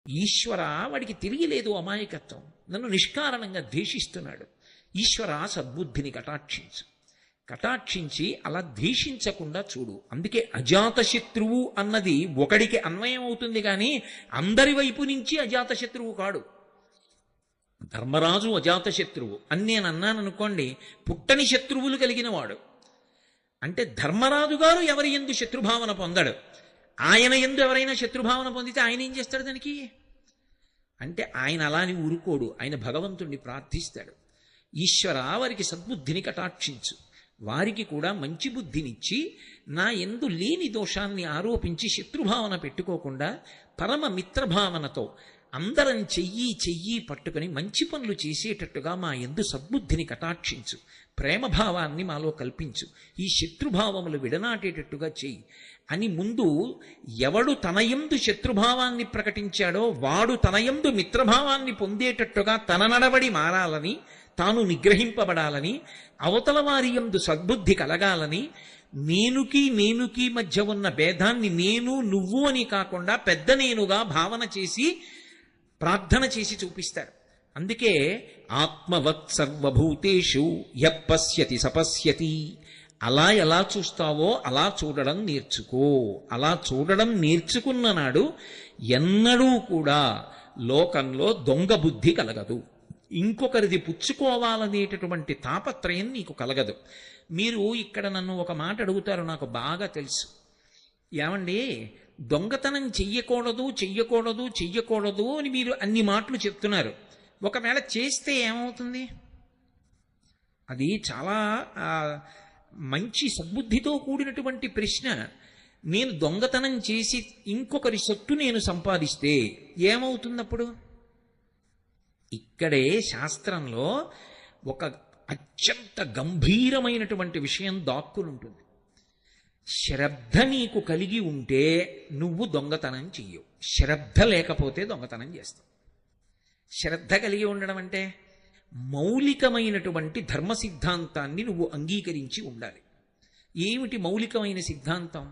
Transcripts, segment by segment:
ఈశ్వర వాడికి తెలియలేదు అమాయకత్వం, నన్ను నిష్కారణంగా ద్వేషిస్తున్నాడు. ఈశ్వర సద్బుద్ధిని కటాక్షించి అలా ద్వేషించకుండా చూడు. అందుకే అజాతశత్రువు అన్నది ఒకడికి అన్వయం అవుతుంది కానీ అందరి వైపు నుంచి అజాతశత్రువు కాడు. ధర్మరాజు అజాతశత్రువు అని నేను అన్నాను అనుకోండి, పుట్టని శత్రువులు కలిగిన వాడు. అంటే ధర్మరాజు గారు ఎవరి యందు శత్రుభావన పొందడు. ఆయన యందు ఎవరైనా శత్రుభావన పొందితే ఆయన ఏం చేస్తాడు దానికి? అంటే ఆయన అలాని ఊరుకోడు, ఆయన భగవంతుణ్ణి ప్రార్థిస్తాడు. ఈశ్వర వారికి సద్బుద్ధిని కటాక్షించు, వారికి కూడా మంచి బుద్ధినిచ్చి నా యందు లేని దోషాన్ని ఆరోపించి శత్రుభావన పెట్టుకోకుండా పరమ మిత్రభావనతో అందరం చెయ్యి పట్టుకుని మంచి పనులు చేసేటట్టుగా మా యందు సద్బుద్ధిని కటాక్షించు, ప్రేమభావాన్ని మాలో కల్పించు, ఈ శత్రుభావములు విడనాటేటట్టుగా చెయ్యి అని ముందు ఎవడు తనయందు శత్రుభావాన్ని ప్రకటించాడో వాడు తనయందు మిత్రభావాన్ని పొందేటట్టుగా తన నడవడి మారాలని, తాను నిగ్రహింపబడాలని, అవతల వారి యందు సద్బుద్ధి కలగాలని, నేనుకి మధ్య ఉన్న భేదాన్ని నేను నువ్వు అని కాకుండా పెద్ద నేనుగా భావన చేసి ప్రార్థన చేసి చూపిస్తారు. అందుకే ఆత్మవత్ సర్వభూతేషు యప్పశ్యతి సపశ్యతి, అలా ఎలా చూస్తావో అలా చూడడం నేర్చుకో. అలా చూడడం నేర్చుకున్న నాడు ఎన్నడూ కూడా లోకంలో దొంగ బుద్ధి కలగదు, ఇంకొకరిది పుచ్చుకోవాలనేటటువంటి తాపత్రయం నీకు కలగదు. మీరు ఇక్కడ నన్ను ఒక మాట అడుగుతారు, నాకు బాగా తెలుసు. ఏమండి, దొంగతనం చెయ్యకూడదు అని మీరు అన్ని మాటలు చెప్తున్నారు. ఒకవేళ చేస్తే ఏమవుతుంది? అది చాలా మంచి సద్బుద్ధితో కూడినటువంటి ప్రశ్న. నేను దొంగతనం చేసి ఇంకొకరి సొత్తు నేను సంపాదిస్తే ఏమవుతున్నప్పుడు? ఇక్కడే శాస్త్రంలో ఒక అత్యంత గంభీరమైనటువంటి విషయం దాక్కుని ఉంటుంది. శ్రద్ధ నీకు కలిగి ఉంటే నువ్వు దొంగతనం చెయ్యవు, శ్రద్ధ లేకపోతే దొంగతనం చేస్తావు. శ్రద్ధ కలిగి ఉండడం అంటే మౌలికమైనటువంటి ధర్మ సిద్ధాంతాన్ని నువ్వు అంగీకరించి ఉండాలి. ఏమిటి మౌలికమైన సిద్ధాంతం?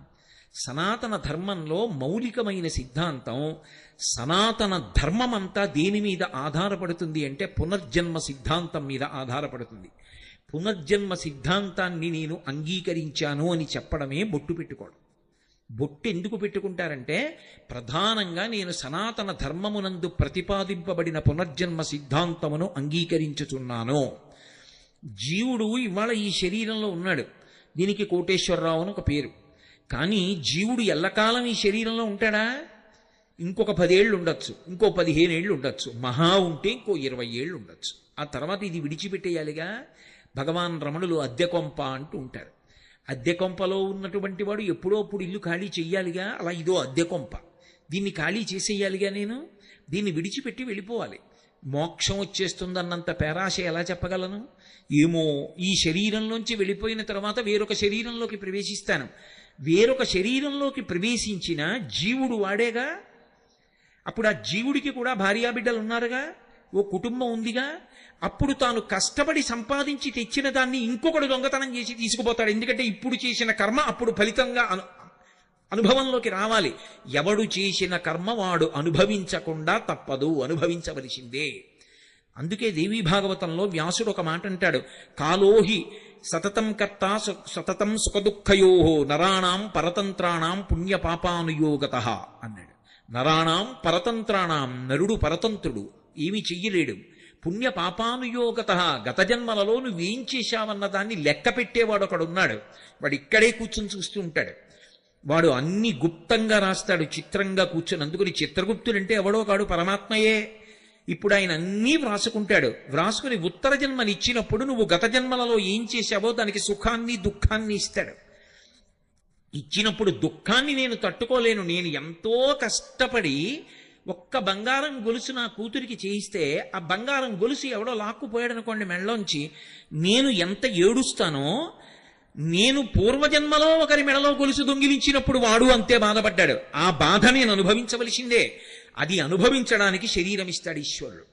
సనాతన ధర్మంలో మౌలికమైన సిద్ధాంతం, సనాతన ధర్మమంతా దేని మీద ఆధారపడుతుంది అంటే పునర్జన్మ సిద్ధాంతం మీద ఆధారపడుతుంది. పునర్జన్మ సిద్ధాంతాన్ని నేను అంగీకరించాను అని చెప్పడమే బొట్టు పెట్టుకోవడం. బొట్టు ఎందుకు పెట్టుకుంటారంటే ప్రధానంగా నేను సనాతన ధర్మమునందు ప్రతిపాదింపబడిన పునర్జన్మ సిద్ధాంతమును అంగీకరించుచున్నాను. జీవుడు ఇవాళ ఈ శరీరంలో ఉన్నాడు, దీనికి కోటేశ్వరరావు అని ఒక పేరు. కానీ జీవుడు ఎల్లకాలం ఈ శరీరంలో ఉంటాడా? ఇంకొక 10 ఏళ్ళు ఉండొచ్చు, ఇంకో 15 ఏళ్ళు ఉండొచ్చు, మహా ఉంటే ఇంకో 20 ఏళ్ళు ఉండొచ్చు. ఆ తర్వాత ఇది విడిచిపెట్టేయాలిగా. భగవాన్ రమణులు అద్దె కొంప అంటూ ఉంటారు. అద్దె కొంపలో ఉన్నటువంటి వాడు ఎప్పుడో అప్పుడు ఇల్లు ఖాళీ చెయ్యాలిగా. అలా ఇదో అద్దె కొంప, దీన్ని ఖాళీ చేసేయాలిగా. నేను దీన్ని విడిచిపెట్టి వెళ్ళిపోవాలి. మోక్షం వచ్చేస్తుందన్నంత పేరాశ ఎలా చెప్పగలను? ఏమో, ఈ శరీరంలోంచి వెళ్ళిపోయిన తర్వాత వేరొక శరీరంలోకి ప్రవేశిస్తాను. వేరొక శరీరంలోకి ప్రవేశించిన జీవుడు వాడేగా. అప్పుడు ఆ జీవుడికి కూడా భార్యాబిడ్డలు ఉన్నారుగా, ఓ కుటుంబం ఉందిగా. అప్పుడు తాను కష్టపడి సంపాదించి తెచ్చిన దాన్ని ఇంకొకడు దొంగతనం చేసి తీసుకుపోతాడు. ఎందుకంటే ఇప్పుడు చేసిన కర్మ అప్పుడు ఫలితంగా అనుభవంలోకి రావాలి. ఎవడు చేసిన కర్మ వాడు అనుభవించకుండా తప్పదు, అనుభవించవలసిందే. అందుకే దేవీ భాగవతంలో వ్యాసుడు ఒక మాట అంటాడు, కాలోహి సతతం కర్త సతతం సుఖదుఃఖయో నరాణాం పరతంత్రాణం పుణ్యపాపానుయోగత అన్నాడు. నరాణాం పరతంత్రాణం, నరుడు పరతంత్రుడు, ఏమి చెయ్యలేడు. పుణ్యపాపానుయోగత, గత జన్మలలో నువ్వేం చేశావన్న దాన్ని లెక్క పెట్టేవాడు ఒకడున్నాడు. వాడు ఇక్కడే కూర్చొని చూస్తూ ఉంటాడు. వాడు అన్ని గుప్తంగా రాస్తాడు, చిత్రంగా కూర్చొని. అందుకని చిత్రగుప్తుడంటే ఎవడో కాడు, పరమాత్మయే. ఇప్పుడు ఆయన అన్నీ వ్రాసుకుంటాడు. వ్రాసుకుని ఉత్తర జన్మని ఇచ్చినప్పుడు నువ్వు గత జన్మలలో ఏం చేశావో దానికి సుఖాన్ని దుఃఖాన్ని ఇస్తాడు. ఇచ్చినప్పుడు దుఃఖాన్ని నేను తట్టుకోలేను, నేను ఎంతో కష్టపడి ఒక్క బంగారం గొలుసు నా కూతురికి చేయిస్తే ఆ బంగారం గొలుసు ఎవడో లాక్కుపోయాడు అనుకోండి మెడలోంచి, నేను ఎంత ఏడుస్తానో, నేను పూర్వజన్మలో ఒకరి మెడలో గొలుసు దొంగిలించినప్పుడు వాడు అంతే బాధపడ్డాడు. ఆ బాధ నేను అనుభవించవలసిందే. అది అనుభవించడానికి శరీరం ఇస్తాడు ఈశ్వరుడు.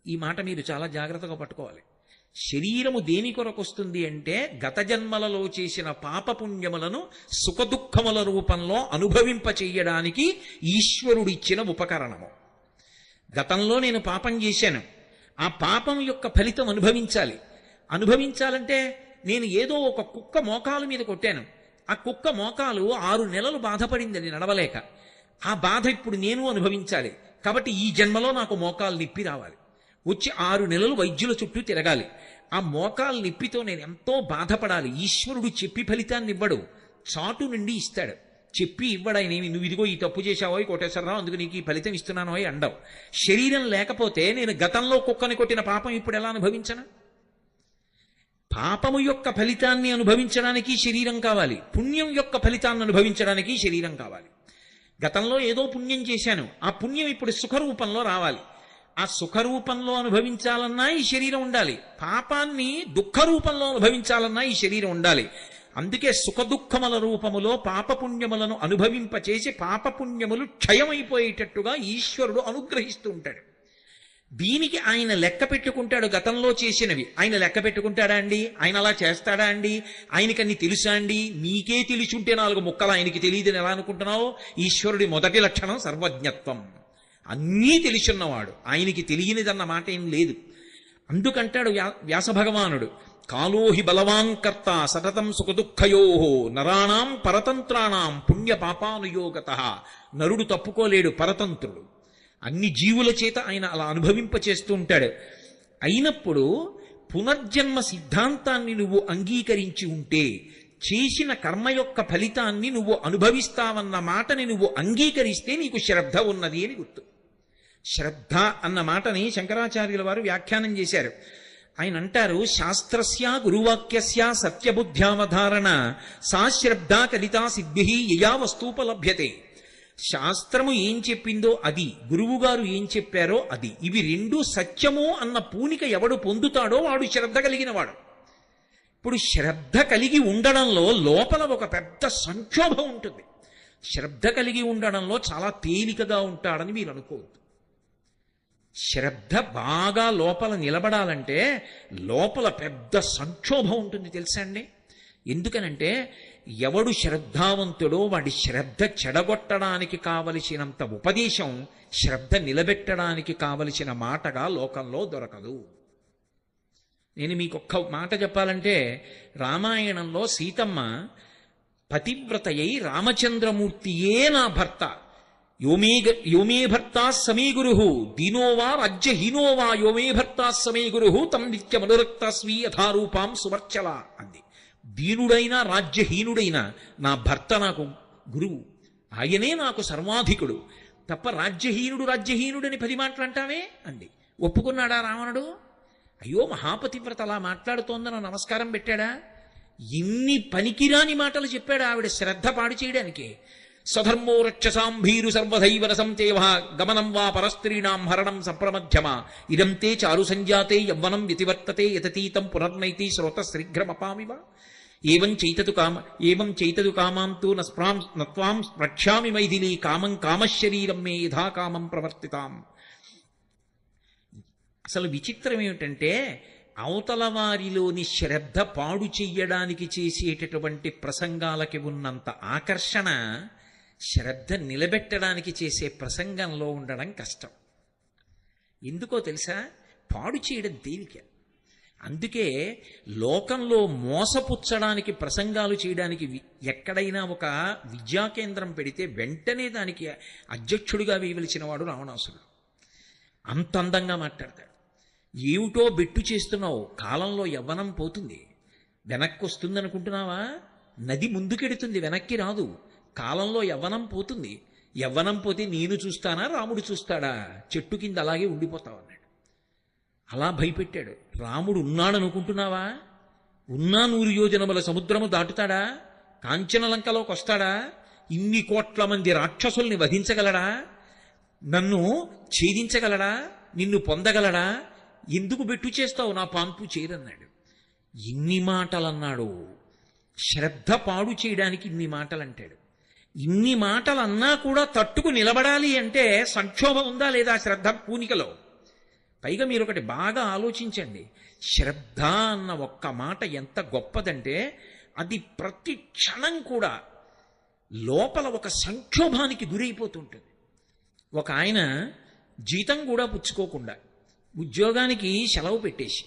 ఈ మాట మీరు చాలా జాగ్రత్తగా పట్టుకోవాలి. శరీరము దేని కొరకు వస్తుంది అంటే గత జన్మలలో చేసిన పాపపుణ్యములను సుఖదుఖముల రూపంలో అనుభవింప చెయ్యడానికి ఈశ్వరుడిచ్చిన ఉపకరణము. గతంలో నేను పాపం చేశాను, ఆ పాపం యొక్క ఫలితం అనుభవించాలంటే నేను ఏదో ఒక కుక్క మోకాలు మీద కొట్టాను, ఆ కుక్క మోకాలు 6 నెలలు బాధపడింది అది నడవలేక, ఆ బాధ ఇప్పుడు నేను అనుభవించాలి. కాబట్టి ఈ జన్మలో నాకు మోకాలు నిప్పి రావాలి, వచ్చి 6 నెలలు వైద్యుల చుట్టూ తిరగాలి, ఆ మోకాలు నిప్పితో నేను ఎంతో బాధపడాలి. ఈశ్వరుడు చెప్పి ఫలితాన్ని ఇవ్వడు, చాటు నుండి ఇస్తాడు. చెప్పి ఇవ్వడాయనేమి, నువ్వు ఇదిగో ఈ తప్పు చేశావో కోటేశ్వరరావు అందుకు నీకు ఈ ఫలితం ఇస్తున్నానో అండవు. శరీరం లేకపోతే నేను గతంలో కుక్కని కొట్టిన పాపం ఇప్పుడు ఎలా అనుభవించను? పాపము యొక్క ఫలితాన్ని అనుభవించడానికి శరీరం కావాలి, పుణ్యం యొక్క ఫలితాన్ని అనుభవించడానికి శరీరం కావాలి. గతంలో ఏదో పుణ్యం చేశాను, ఆ పుణ్యం ఇప్పుడు సుఖరూపంలో రావాలి, ఆ సుఖరూపంలో అనుభవించాలన్నా ఈ శరీరం ఉండాలి, పాపాన్ని దుఃఖ రూపంలో అనుభవించాలన్నా ఈ శరీరం ఉండాలి. అందుకే సుఖదుఖముల రూపములో పాపపుణ్యములను అనుభవింపచేసి పాపపుణ్యములు క్షయమైపోయేటట్టుగా ఈశ్వరుడు అనుగ్రహిస్తూ ఉంటాడు. దీనికి ఆయన లెక్క పెట్టుకుంటాడు. గతంలో చేసినవి ఆయన లెక్క పెట్టుకుంటాడా అండి? ఆయన అలా చేస్తాడా అండి? ఆయనకన్నీ తెలుసా అండి? నీకే తెలిసుంటే 4 ముక్కలు ఆయనకి తెలియదని ఎలా అనుకుంటున్నావు? ఈశ్వరుడి మొదటి లక్షణం సర్వజ్ఞత్వం, అన్నీ తెలిసున్నవాడు, ఆయనకి తెలియనిదన్న మాట ఏం లేదు. అందుకంటాడు వ్యాస భగవానుడు, కాలోహి బలవాన్ కర్త సతతం సుఖదుఃఖయో నరాణాం పరతంత్రాణం పుణ్య పాపానుయోగత. నరుడు తప్పుకోలేడు, పరతంత్రుడు, అన్ని జీవుల చేత ఆయన అలా అనుభవింపచేస్తూ ఉంటాడు. అయినప్పుడు పునర్జన్మ సిద్ధాంతాన్ని నువ్వు అంగీకరించి ఉంటే, చేసిన కర్మ యొక్క ఫలితాన్ని నువ్వు అనుభవిస్తావన్న మాటని నువ్వు అంగీకరిస్తే నీకు శ్రద్ధ ఉన్నది అని గుర్తు. శ్రద్ధ అన్న మాటని శంకరాచార్యుల వారు వ్యాఖ్యానం చేశారు. ఆయన అంటారు, శాస్త్రస్య గురువాక్యస్య సత్యబుద్ధ్యావధారణ సా శ్రద్ధ కలితా సిద్ధి యయా వస్తూపలభ్యతే. శాస్త్రము ఏం చెప్పిందో అది, గురువుగారు ఏం చెప్పారో అది, ఇవి రెండూ సత్యము అన్న పూనిక ఎవడు పొందుతాడో వాడు శ్రద్ధ కలిగిన వాడు. ఇప్పుడు శ్రద్ధ కలిగి ఉండడంలో లోపల ఒక పెద్ద సంక్షోభం ఉంటుంది. శ్రద్ధ కలిగి ఉండడంలో చాలా తేలికగా ఉంటాడని మీరు అనుకోవద్దు. శ్రద్ధ బాగా లోపల నిలబడాలంటే లోపల పెద్ద సంక్షోభం ఉంటుంది తెలుసా అండి? ఎందుకనంటే ఎవడు శ్రద్ధావంతుడో వాడి శ్రద్ధ చెడగొట్టడానికి కావలసినంత ఉపదేశం శ్రద్ధ నిలబెట్టడానికి కావలసిన మాటగా లోకంలో దొరకదు. నేను మీకు ఒక్క మాట చెప్పాలంటే, రామాయణంలో సీతమ్మ పతివ్రతయై రామచంద్రమూర్తియే నా భర్త, యోమే భర్తా సమే గురు దీనోవా రాజ్యహీనోవా యోమే భర్తా సమే గురు తం నిత్యమనురక్తస్వీ యథారూపాం సువర్చల అంది. దీనుడైనా రాజ్యహీనుడైనా నా భర్త నాకు గురువు, ఆయనే నాకు సర్వాధికుడు తప్ప రాజ్యహీనుడని 10 మాటలు అంటావే అంది. ఒప్పుకున్నాడా రావణుడు? అయ్యో మహాపతివ్రత అలా మాట్లాడుతోందని నమస్కారం పెట్టాడా? ఇన్ని పనికిరాని మాటలు చెప్పాడు ఆవిడ శ్రద్ధ పాడు చేయడానికి. స్వధర్మో రక్షసాం భీరు సర్వధైవన సంచేవ గమనం వా పరస్త్రీణాం హరణం సంప్రమధ్యమ ఇదంతే చారు సంజాతే యవ్వనం వ్యతివర్తతే యతతీతం పునర్నైతి శ్రోత శీఘ్రమపామివ ఏవం చైతదు కామాంతు నత్వాం ప్రక్ష్యామి మైథిలీ కామం కామశరీరం మే యథా కామం ప్రవర్తితాం. అసలు విచిత్రం ఏమిటంటే, అవతల వారిలోని శ్రద్ధ పాడు చెయ్యడానికి చేసేటటువంటి ప్రసంగాలకి ఉన్నంత ఆకర్షణ శ్రద్ధ నిలబెట్టడానికి చేసే ప్రసంగంలో ఉండడం కష్టం. ఎందుకో తెలుసా? పాడు చేయడం తేలిక. అందుకే లోకంలో మోసపుచ్చడానికి ప్రసంగాలు చేయడానికి ఎక్కడైనా ఒక విద్యా కేంద్రం పెడితే వెంటనే దానికి అధ్యక్షుడిగా వేయవలసిన వాడు రావణాసురుడు. అంత అందంగా మాట్లాడతాడు. ఏమిటో బెట్టు చేస్తున్నావు, కాలంలో యవ్వనం పోతుంది, వెనక్కి వస్తుంది అనుకుంటున్నావా? నది ముందుకెడుతుంది, వెనక్కి రాదు. కాలంలో యవ్వనం పోతుంది. యవ్వనం పోతే నేను చూస్తానా, రాముడు చూస్తాడా? చెట్టు కింద అలాగే ఉండిపోతావు అన్నాడు. అలా భయపెట్టాడు. రాముడు ఉన్నాడనుకుంటున్నావా? ఉన్నా 100 యోజనముల సముద్రము దాటుతాడా? కాంచనలంకలోకి వస్తాడా? ఇన్ని కోట్ల మంది రాక్షసుల్ని వధించగలడా? నన్ను ఛేదించగలడా? నిన్ను పొందగలడా? ఎందుకు బెట్టు చేస్తావు, నా పాన్పు చేరన్నాడు. ఇన్ని మాటలన్నాడు. శ్రద్ధ పాడు చేయడానికి ఇన్ని మాటలు అంటాడు. ఇన్ని మాటలు అన్నా కూడా తట్టుకు నిలబడాలి అంటే సంక్షోభం ఉందా లేదా శ్రద్ధ పూనికలో? పైగా మీరు ఒకటి బాగా ఆలోచించండి. శ్రద్ధ అన్న ఒక్క మాట ఎంత గొప్పదంటే, అది ప్రతి క్షణం కూడా లోపల ఒక సంక్షోభానికి గురైపోతుంటుంది. ఒక ఆయన జీతం కూడా పుచ్చుకోకుండా ఉద్యోగానికి సెలవు పెట్టేసి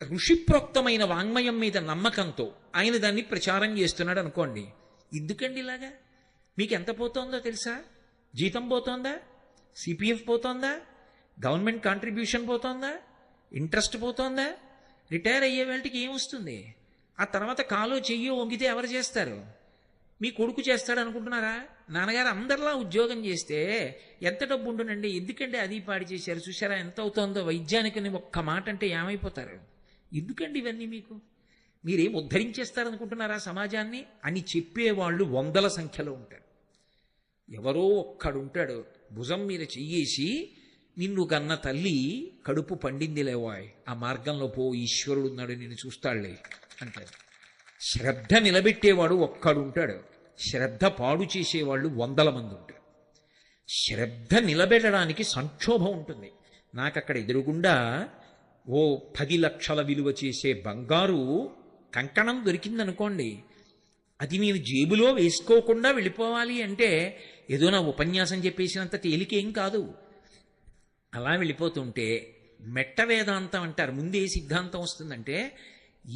ఋషిప్రోక్తమైన వాంగ్మయం మీద నమ్మకంతో ఆయన దాన్ని ప్రచారం చేస్తున్నాడు అనుకోండి. ఎందుకండి ఇలాగా? మీకు ఎంత పోతోందో తెలుసా? జీతం పోతోందా? సిపిఎఫ్ పోతోందా? గవర్నమెంట్ కాంట్రిబ్యూషన్ పోతోందా? ఇంట్రెస్ట్ పోతోందా? రిటైర్ అయ్యే వాళ్ళకి ఏమొస్తుంది? ఆ తర్వాత కాలో చెయ్యో వంగితే ఎవరు చేస్తారు? మీ కొడుకు చేస్తాడు అనుకుంటున్నారా? నాన్నగారు అందరిలా ఉద్యోగం చేస్తే ఎంత డబ్బు ఉండునండి. ఎందుకంటే అది పాడి చేశారు, చూసారా ఎంత అవుతోందో వైద్యానికి ఒక్క మాట అంటే ఏమైపోతారు? ఎందుకండి ఇవన్నీ? మీరేం ఉద్ధరించేస్తారనుకుంటున్నారా సమాజాన్ని అని చెప్పేవాళ్ళు వందల సంఖ్యలో ఉంటారు. ఎవరో ఒక్కడుంటాడు భుజం మీద చెయ్యేసి, నిన్ను కన్న తల్లి కడుపు పండింది లేవాయ్, ఆ మార్గంలో పో, ఈశ్వరుడు ఉన్నాడు నిన్ను చూస్తాడులే అంటాడు. శ్రద్ధ నిలబెట్టేవాడు ఒక్కడుంటాడు, శ్రద్ధ పాడు చేసేవాళ్ళు వందల మంది ఉంటారు. శ్రద్ధ నిలబెట్టడానికి సంక్షోభం ఉంటుంది. నాకు అక్కడ ఎదురుగుండా ఓ 10 లక్షల విలువ చేసే బంగారు కంకణం దొరికిందనుకోండి, అది నేను జేబులో వేసుకోకుండా వెళ్ళిపోవాలి అంటే ఏదో నా ఉపన్యాసం చెప్పేసినంత తేలికేం కాదు. అలా వెళ్ళిపోతుంటే మెట్ట వేదాంతం అంటారు. ముందే సిద్ధాంతం వస్తుందంటే,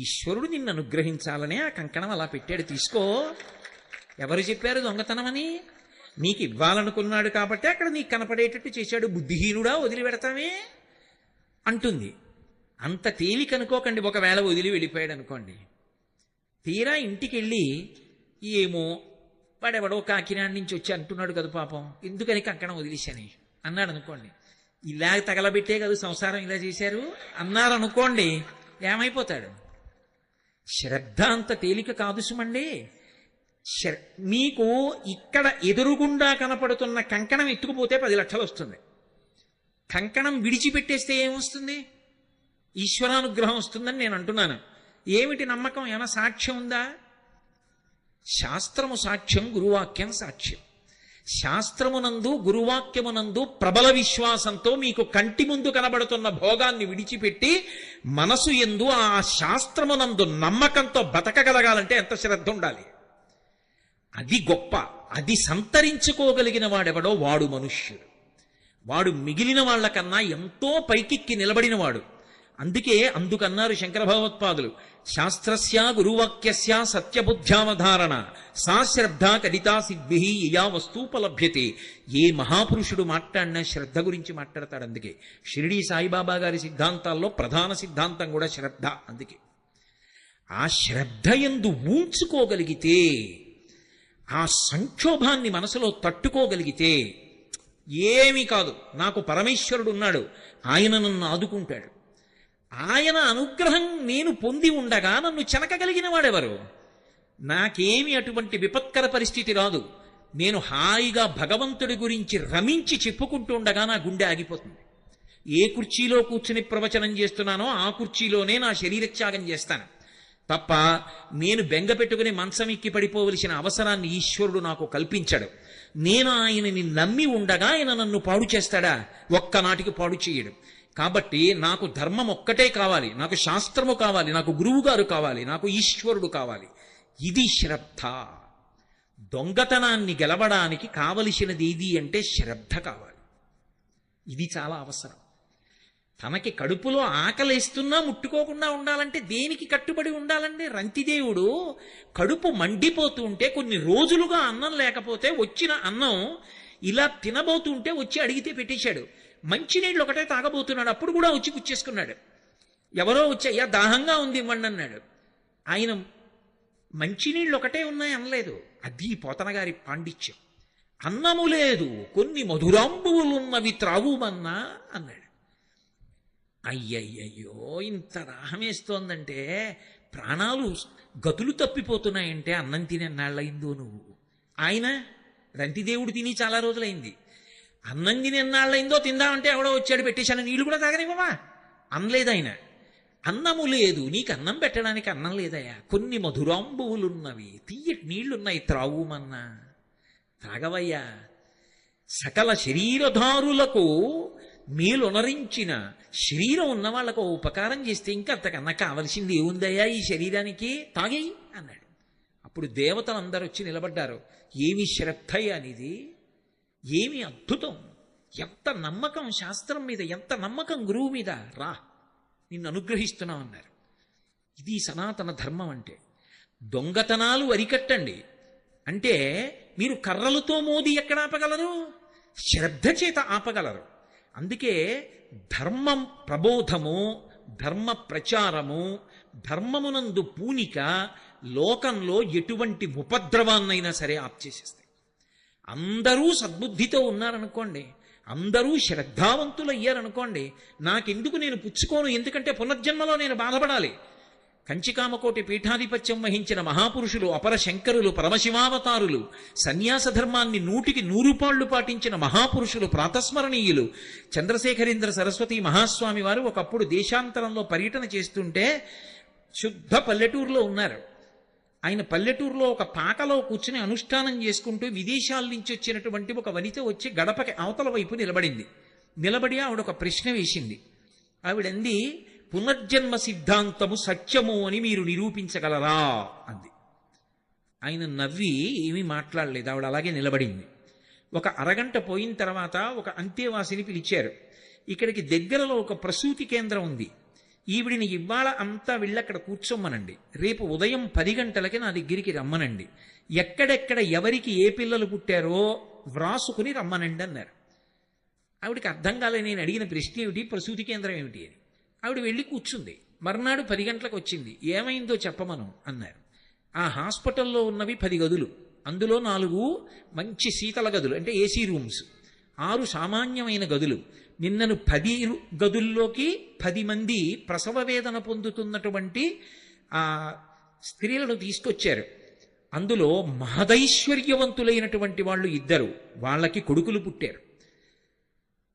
ఈశ్వరుడు నిన్ను అనుగ్రహించాలనే ఆ కంకణం అలా పెట్టాడు, తీసుకో. ఎవరు చెప్పారు దొంగతనమని? నీకు ఇవ్వాలనుకున్నాడు కాబట్టి అక్కడ నీకు కనపడేటట్టు చేశాడు. బుద్ధిహీనుడా వదిలిపెడతామే అంటుంది. అంత తేలిక అనుకోకండి. ఒకవేళ వదిలి వెళ్ళిపోయాడు అనుకోండి, తీరా ఇంటికి వెళ్ళి ఏమో వాడెవడో కాకినాడ నుంచి వచ్చి అంటున్నాడు కదా పాపం, ఎందుకని కంకణం వదిలేశాని అన్నాడు అనుకోండి. ఇలా తగలబెట్టే కదా సంసారం ఇలా చేశారు అన్నారు అనుకోండి, ఏమైపోతాడు? శ్రద్ధ అంత తేలిక కాదు సుమండి. మీకు ఇక్కడ ఎదురుగుండా కనపడుతున్న కంకణం ఎత్తుకుపోతే 10 లక్షలు వస్తుంది. కంకణం విడిచిపెట్టేస్తే ఏమొస్తుంది? ఈశ్వరానుగ్రహం వస్తుందని నేను అంటున్నాను. ఏమిటి నమ్మకం? ఏమైనా సాక్ష్యం ఉందా? శాస్త్రము సాక్ష్యం, గురువాక్యం సాక్ష్యం. శాస్త్రమునందు గురువాక్యమునందు ప్రబల విశ్వాసంతో మీకు కంటి ముందు కనబడుతున్న భోగాన్ని విడిచిపెట్టి మనసు యందు ఆ శాస్త్రమునందు నమ్మకంతో బతకగలగాలంటే ఎంత శ్రద్ధ ఉండాలి? అది గొప్ప. అది సంతరించుకోగలిగిన వాడెవడో వాడు మనుష్యుడు. వాడు మిగిలిన వాళ్ళకన్నా ఎంతో పైకెక్కి నిలబడినవాడు. అందుకన్నారు శంకర భగవత్పాదులు, శాస్త్రస్య గురువాక్యస్య సత్యబుద్ధ్యావధారణ సా శ్రద్ధ కడితా సిద్భి యా వస్తూపలభ్యతే. ఏ మహాపురుషుడు మాట్లాడినా శ్రద్ధ గురించి మాట్లాడతాడు. అందుకే షిరిడీ సాయిబాబా గారి సిద్ధాంతాల్లో ప్రధాన సిద్ధాంతం కూడా శ్రద్ధ. అందుకే ఆ శ్రద్ధ యందు ఊంచుకోగలిగితే, ఆ సంక్షోభాన్ని మనసులో తట్టుకోగలిగితే ఏమీ కాదు. నాకు పరమేశ్వరుడు ఉన్నాడు, ఆయన నన్ను ఆదుకుంటాడు. ఆయన అనుగ్రహం నేను పొంది ఉండగా నన్ను చెనకగలిగిన వాడెవరు? నాకేమి అటువంటి విపత్కర పరిస్థితి రాదు. నేను హాయిగా భగవంతుడి గురించి రమించి చెప్పుకుంటూ ఉండగా నా గుండె ఆగిపోతుంది. ఏ కుర్చీలో కూర్చుని ప్రవచనం చేస్తున్నానో ఆ కుర్చీలోనే నా శరీరత్యాగం చేస్తాను తప్ప నేను బెంగ పెట్టుకుని మంచం ఎక్కి పడిపోవలసిన అవసరాన్ని ఈశ్వరుడు నాకు కల్పించాడు. నేను ఆయనని నమ్మి ఉండగా ఆయన నన్ను పాడు చేస్తాడా? ఒక్కనాటికి పాడు చేయడు. కాబట్టి నాకు ధర్మం ఒక్కటే కావాలి, నాకు శాస్త్రము కావాలి, నాకు గురువు గారు కావాలి, నాకు ఈశ్వరుడు కావాలి. ఇది శ్రద్ధ. దొంగతనాన్ని గెలవడానికి కావలసినది ఏది అంటే శ్రద్ధ కావాలి. ఇది చాలా అవసరం. తనకి కడుపులో ఆకలేస్తున్నా ముట్టుకోకుండా ఉండాలంటే దేనికి కట్టుబడి ఉండాలంటే, రంతిదేవుడు కడుపు మండిపోతూ ఉంటే కొన్ని రోజులుగా అన్నం లేకపోతే వచ్చిన అన్నం ఇలా తినబోతుంటే వచ్చి అడిగితే పెట్టేశాడు. మంచినీళ్ళు ఒకటే తాగబోతున్నాడు, అప్పుడు కూడా వచ్చి పుచ్చేసుకున్నాడు. ఎవరో వచ్చి అయ్యా దాహంగా ఉంది ఇవ్వండి అన్నాడు. ఆయన మంచినీళ్ళు ఒకటే ఉన్నాయి అనలేదు. అది పోతనగారి పాండిత్యం. అన్నము లేదు, కొన్ని మధురాంబువులున్నవి త్రావుమన్నా అన్నాడు. అయ్యయ్యయ్యో, ఇంత దాహమేస్తోందంటే, ప్రాణాలు గతులు తప్పిపోతున్నాయంటే అన్నం తినే నాళ్ళయిందో నువ్వు. ఆయన రంతిదేవుడు తిని చాలా రోజులైంది. అన్నం తిని ఎన్నాళ్ళైందో తిందామంటే ఎవడో వచ్చాడు పెట్టేశాను, నీళ్ళు కూడా తాగనివ్వమా అనలేదు ఆయన. అన్నము లేదు, నీకు అన్నం పెట్టడానికి అన్నం లేదయ్యా, కొన్ని మధురాంబువులున్నవి, తీయటి నీళ్లున్నాయి, త్రావుమన్నా తాగవయ్యా. సకల శరీరధారులకు మేలునరించిన శరీరం ఉన్న వాళ్ళకు ఉపకారం చేస్తే ఇంకా అంతకన్నా కావలసింది ఏముందయ్యా ఈ శరీరానికి, తాగేయి అన్నాడు. అప్పుడు దేవతలు అందరూ వచ్చి నిలబడ్డారు. ఏమి శ్రద్ధ అనేది, ఏమి అద్భుతం! ఎంత నమ్మకం శాస్త్రం మీద, ఎంత నమ్మకం గురువు మీద. రా, నిన్ను అనుగ్రహిస్తున్నావు అన్నారు. ఇది సనాతన ధర్మం అంటే. దొంగతనాలు అరికట్టండి అంటే మీరు కర్రలతో మోది ఎక్కడ ఆపగలరు? శ్రద్ధ చేత ఆపగలరు. అందుకే ధర్మం ప్రబోధము, ధర్మ ప్రచారము, ధర్మమునందు పూనిక లోకంలో ఎటువంటి ఉపద్రవాన్నైనా సరే ఆప్చేసేస్తాయి. అందరూ సద్బుద్ధితో ఉన్నారనుకోండి, అందరూ శ్రద్ధావంతులయ్యారనుకోండి, నాకెందుకు, నేను పుచ్చుకోను, ఎందుకంటే పునర్జన్మలో నేను బాధపడాలి. కంచికామకోటి పీఠాధిపత్యం వహించిన మహాపురుషులు, అపర శంకరులు, పరమశివావతారులు, సన్యాస ధర్మాన్ని 100కి 100 పాళ్ళు పాటించిన మహాపురుషులు, ప్రాతస్మరణీయులు. చంద్రశేఖరేంద్ర సరస్వతి మహాస్వామి వారు ఒకప్పుడు దేశాంతరంలో పర్యటన చేస్తుంటే శుద్ధ పల్లెటూరులో ఉన్నారు. ఆయన పల్లెటూరులో ఒక పాకలో కూర్చుని అనుష్ఠానం చేసుకుంటూ విదేశాల నుంచి వచ్చినటువంటి ఒక వనిత వచ్చి గడపకి అవతల వైపు నిలబడింది. నిలబడి ఆవిడ ఒక ప్రశ్న వేసింది. ఆవిడంది, పునర్జన్మ సిద్ధాంతము సత్యము అని మీరు నిరూపించగలరా అంది. ఆయన నవ్వి ఏమీ మాట్లాడలేదు. ఆవిడ అలాగే నిలబడింది. ఒక అరగంట పోయిన తర్వాత ఒక అంతేవాసిని పిలిచారు. ఇక్కడికి దగ్గరలో ఒక ప్రసూతి కేంద్రం ఉంది, ఈవిడిని ఇవాళ అంతా వెళ్ళి అక్కడ కూర్చోమ్మనండి, రేపు ఉదయం 10 గంటలకి నా దగ్గరికి రమ్మనండి, ఎక్కడెక్కడ ఎవరికి ఏ పిల్లలు పుట్టారో వ్రాసుకుని రమ్మనండి అన్నారు. ఆవిడికి అర్థం కాలే నేను అడిగిన ప్రశ్న ఏమిటి, ప్రసూతి కేంద్రం ఏమిటి అని. ఆవిడ వెళ్ళి కూర్చుంది. మర్నాడు 10 గంటలకు వచ్చింది. ఏమైందో చెప్పమను అన్నారు. ఆ హాస్పిటల్లో ఉన్నవి 10 గదులు, అందులో 4 మంచి శీతల గదులు అంటే ఏసీ రూమ్స్, 6 సామాన్యమైన గదులు. నిన్నను 10 గదుల్లోకి 10 మంది ప్రసవ వేదన పొందుతున్నటువంటి ఆ స్త్రీలను తీసుకొచ్చారు. అందులో మహదైశ్వర్యవంతులైనటువంటి వాళ్ళు 2, వాళ్ళకి కొడుకులు పుట్టారు.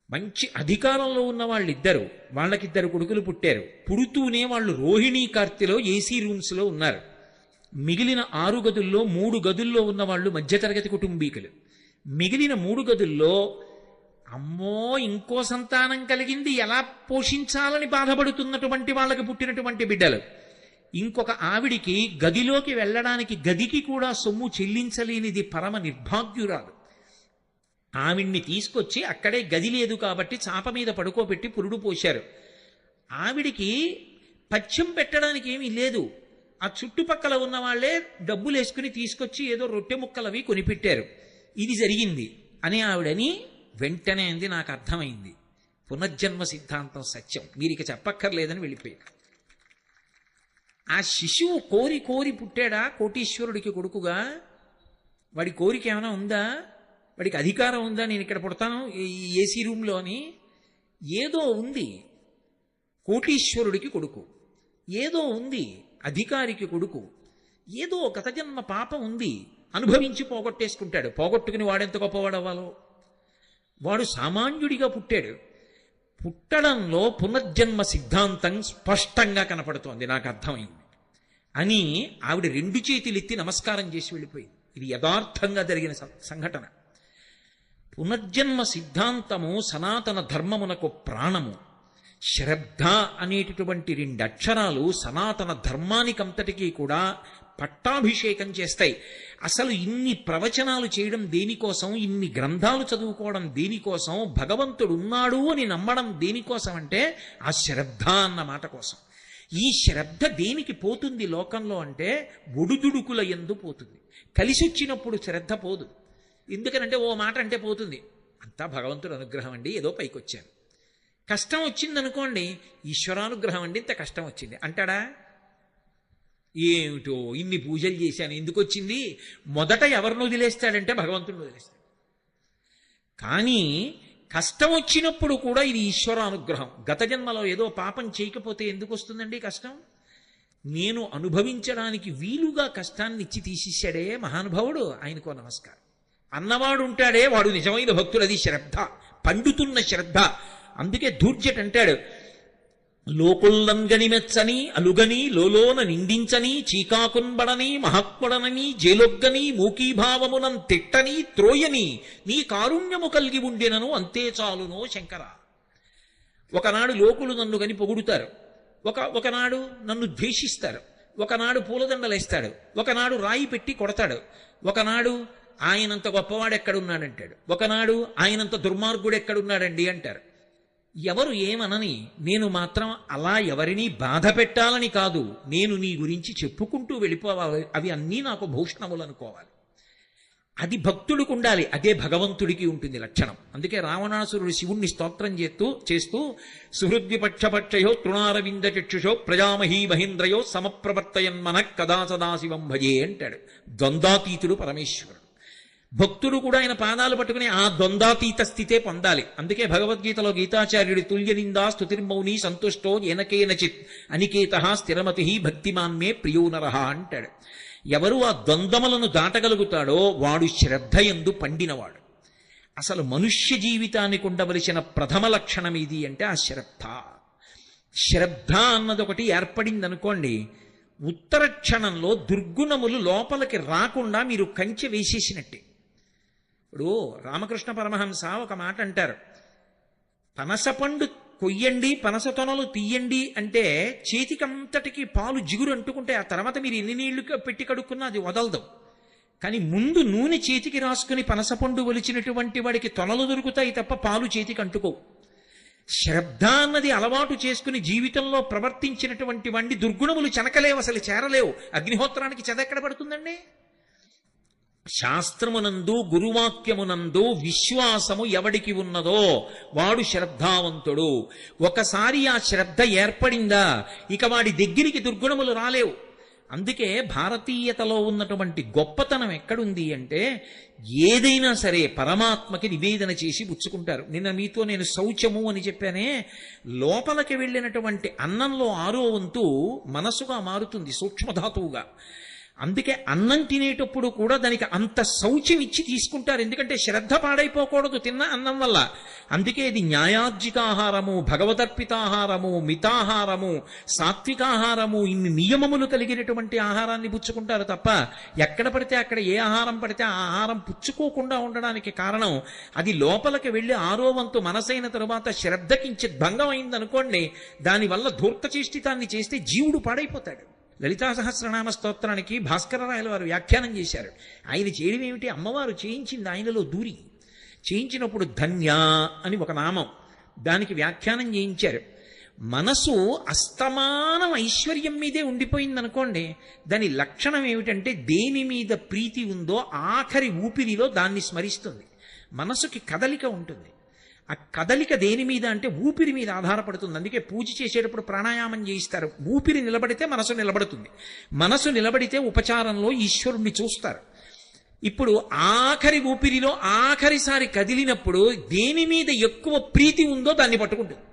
మంచి అధికారంలో ఉన్న వాళ్ళు 2, వాళ్ళకి 2 కొడుకులు పుట్టారు. పుడుతూనే వాళ్ళు రోహిణీ కార్తెలో ఏసీ రూమ్స్లో ఉన్నారు. మిగిలిన 6 గదుల్లో 3 గదుల్లో ఉన్న వాళ్ళు మధ్యతరగతి కుటుంబీకులు. మిగిలిన 3 గదుల్లో అమ్మో ఇంకో సంతానం కలిగింది ఎలా పోషించాలని బాధపడుతున్నటువంటి వాళ్ళకి పుట్టినటువంటి బిడ్డలు. ఇంకొక ఆవిడికి గదిలోకి వెళ్ళడానికి గదికి కూడా సొమ్ము చెల్లించలేనిది పరమ నిర్భాగ్యురాలు. ఆవిడ్ని తీసుకొచ్చి అక్కడే గది లేదు కాబట్టి చాప మీద పడుకోబెట్టి పురుడు పోశారు. ఆవిడికి పథ్యం పెట్టడానికి ఏమీ లేదు. ఆ చుట్టుపక్కల ఉన్న వాళ్ళే డబ్బులు వేసుకుని తీసుకొచ్చి ఏదో రొట్టె ముక్కలవి కొనిపెట్టారు. ఇది జరిగింది అని ఆవిడని వెంటనే అంది, నాకు అర్థమైంది, పునర్జన్మ సిద్ధాంతం సత్యం, మీరు ఇక చెప్పక్కర్లేదని వెళ్ళిపోయారు. ఆ శిశువు కోరి కోరి పుట్టాడా కోటీశ్వరుడికి కొడుకుగా? వాడి కోరిక ఏమైనా ఉందా? వాడికి అధికారం ఉందా నేను ఇక్కడ పుడతాను ఈ ఏసీ రూమ్లో అని? ఏదో ఉంది. కోటీశ్వరుడికి కొడుకు, ఏదో ఉంది అధికారికి కొడుకు, ఏదో గత జన్మ పాపం ఉంది, అనుభవించి పోగొట్టేసుకుంటాడు. పోగొట్టుకుని వాడెంత గొప్పవాడవ్వాలో. వాడు సామాన్యుడిగా పుట్టాడు. పుట్టడంలో పునర్జన్మ సిద్ధాంతం స్పష్టంగా కనపడుతోంది, నాకు అర్థమైంది అని ఆవిడ 2 చేతులు ఎత్తి నమస్కారం చేసి వెళ్ళిపోయింది. ఇది యథార్థంగా జరిగిన సంఘటన. పునర్జన్మ సిద్ధాంతము సనాతన ధర్మమునకు ప్రాణము. శ్రద్ధ అనేటటువంటి 2 అక్షరాలు సనాతన ధర్మానికంతటికీ కూడా పట్టాభిషేకం చేస్తాయి. అసలు ఇన్ని ప్రవచనాలు చేయడం దేనికోసం, ఇన్ని గ్రంథాలు చదువుకోవడం దేనికోసం, భగవంతుడు ఉన్నాడు అని నమ్మడం దేనికోసం అంటే ఆ శ్రద్ధ అన్న మాట కోసం. ఈ శ్రద్ధ దేనికి పోతుంది లోకంలో అంటే ఒడుదుడుకుల యందు పోతుంది. కలిసి వచ్చినప్పుడు శ్రద్ధ పోదు. ఎందుకనంటే ఓ మాట అంటే పోతుంది, అంతా భగవంతుడు అనుగ్రహం అండి, ఏదో పైకి వచ్చాను. కష్టం వచ్చిందనుకోండి, ఈశ్వరానుగ్రహం అండి, ఇంత కష్టం వచ్చింది అంటాడా? ఏమిటో ఇన్ని పూజలు చేశాను ఎందుకు వచ్చింది? మొదట ఎవరిని వదిలేస్తాడంటే భగవంతుడిని వదిలేస్తాడు. కానీ కష్టం వచ్చినప్పుడు కూడా ఇది ఈశ్వరానుగ్రహం. గత జన్మలో ఏదో పాపం చేయకపోతే ఎందుకు వస్తుందండి కష్టం? నేను అనుభవించడానికి వీలుగా కష్టాన్ని ఇచ్చి తీసేశాడే మహానుభావుడు, ఆయనకో నమస్కారం. అన్నవాడు ఉంటాడే వాడు నిజమైన భక్తుడు, అది శ్రద్ధ, పండుతున్న శ్రద్ధ. అందుకే ధూర్జట్ అంటాడు, లోకుల్లంగని మెచ్చని అలుగని లోలోన నిందించని చీకాకున్బడని మహాత్ముడనని జేలొగ్గని మూకీభావమునం తిట్టని త్రోయని నీ కారుణ్యము కలిగి ఉండెనను అంతే చాలునో శంకర. ఒకనాడు లోకులు నన్ను గని పొగుడుతారు, ఒకనాడు నన్ను ద్వేషిస్తారు, ఒకనాడు పూలదండలేస్తాడు, ఒకనాడు రాయి పెట్టి కొడతాడు, ఒకనాడు ఆయనంత గొప్పవాడు ఎక్కడున్నాడంటాడు, ఒకనాడు ఆయనంత దుర్మార్గుడు ఎక్కడున్నాడండి అంటారు. ఎవరు ఏమనని, నేను మాత్రం అలా ఎవరినీ బాధ పెట్టాలని కాదు, నేను నీ గురించి చెప్పుకుంటూ వెళ్ళిపోవాలి, అవి అన్నీ నాకు భూషణములు అనుకోవాలి. అది భక్తుడికి ఉండాలి, అదే భగవంతుడికి ఉంటుంది లక్షణం. అందుకే రావణాసురుడు శివుణ్ణి స్తోత్రం చేస్తూ సుహృద్విపక్షపక్షయో తృణారవింద చక్షుషో ప్రజామహీ మహేంద్రయో సమప్రవర్తయన్మన కదా సదాశివం భజే అంటాడు. ద్వంద్వాతీతుడు పరమేశ్వరుడు. భక్తుడు కూడా ఆయన పాదాలు పట్టుకుని ఆ ద్వంద్వాతీత స్థితే పొందాలి. అందుకే భగవద్గీతలో గీతాచార్యుడి తుల్యనిందా స్తుతిర్మౌని సంతుష్టో ఏనకేనచిత్ అనికేత స్థిరమతి భక్తిమాన్మే ప్రియోనరహ అంటాడు. ఎవరు ఆ ద్వంద్వములను దాటగలుగుతాడో వాడు శ్రద్ధయందు పండినవాడు. అసలు మనుష్య జీవితానికి ఉండవలసిన ప్రథమ లక్షణం ఇది అంటే ఆ శ్రద్ధ. శ్రద్ధ అన్నది ఒకటి ఏర్పడింది అనుకోండి, ఉత్తర క్షణంలో దుర్గుణములు లోపలికి రాకుండా మీరు కంచె వేసేసినట్టే. ఇప్పుడు రామకృష్ణ పరమహంస ఒక మాట అంటారు, పనసపండు కొయ్యండి, పనస తొనలు తీయండి అంటే చేతికంతటికి పాలు జిగురు అంటుకుంటే ఆ తర్వాత మీరు ఎన్ని నీళ్లు పెట్టి కడుక్కున్నా అది వదలదు. కానీ ముందు నూనె చేతికి రాసుకుని పనసపండు ఒలిచినటువంటి వాడికి తొనలు దొరుకుతాయి తప్ప పాలు చేతికి అంటుకోవు. శ్రద్ధ అన్నది అలవాటు చేసుకుని జీవితంలో ప్రవర్తించినటువంటి వాడిని దుర్గుణములు చెనకలేవు, అసలు చేరలేవు. అగ్నిహోత్రానికి చెదెక్కడ పడుతుందండి? శాస్త్రమునందు గురువాక్యమునందు విశ్వాసము ఎవడికి ఉన్నదో వాడు శ్రద్ధావంతుడు. ఒకసారి ఆ శ్రద్ధ ఏర్పడిందా ఇక వాడి దగ్గరికి దుర్గుణములు రాలేవు. అందుకే భారతీయతలో ఉన్నటువంటి గొప్పతనం ఎక్కడుంది అంటే ఏదైనా సరే పరమాత్మకి నివేదన చేసి పుచ్చుకుంటారు. నిన్న మీతో నేను శౌచము అని చెప్పానే, లోపలికి వెళ్ళినటువంటి అన్నంలో 6వ వంతు మనసుగా మారుతుంది, సూక్ష్మధాతువుగా. అందుకే అన్నం తినేటప్పుడు కూడా దానికి అంత శౌచ్యం ఇచ్చి తీసుకుంటారు, ఎందుకంటే శ్రద్ధ పాడైపోకూడదు తిన్న అన్నం వల్ల. అందుకే ఇది న్యాయార్జికాహారము, భగవదర్పితాహారము, మితాహారము, సాత్వికాహారము, ఇన్ని నియమములు కలిగినటువంటి ఆహారాన్ని పుచ్చుకుంటారు తప్ప ఎక్కడ పడితే అక్కడ ఏ ఆహారం పడితే ఆ ఆహారం పుచ్చుకోకుండా ఉండడానికి కారణం అది లోపలికి వెళ్ళి 6వ వంతు మనసైన తరువాత శ్రద్ధకించి భంగం అయిందనుకోండి, దానివల్ల ధూర్తచేష్టితాన్ని చేస్తే జీవుడు పాడైపోతాడు. లలితా సహస్రనామ స్తోత్రానికి భాస్కరరాయల వారు వ్యాఖ్యానం చేశారు. ఆయన చేయడం ఏమిటి, అమ్మవారు చేయించింది ఆయనలో దూరి. చేయించినప్పుడు ధన్య అని ఒక నామం, దానికి వ్యాఖ్యానం చేయించారు. మనసు అస్తమానం ఐశ్వర్యం మీదే ఉండిపోయిందనుకోండి, దాని లక్షణం ఏమిటంటే దేని మీద ప్రీతి ఉందో ఆఖరి ఊపిరిలో దాన్ని స్మరిస్తుంది. మనసుకి కదలిక ఉంటుంది. ఆ కదలిక దేని మీద అంటే ఊపిరి మీద ఆధారపడుతుంది. అందుకే పూజ చేసేటప్పుడు ప్రాణాయామం చేయిస్తారు. ఊపిరి నిలబడితే మనసు నిలబడుతుంది, మనసు నిలబడితే ఉపచారంలో ఈశ్వరుణ్ణి చూస్తారు. ఇప్పుడు ఆఖరి ఊపిరిలో ఆఖరిసారి కదిలినప్పుడు దేని మీద ఎక్కువ ప్రీతి ఉందో దాన్ని పట్టుకుంటుంది.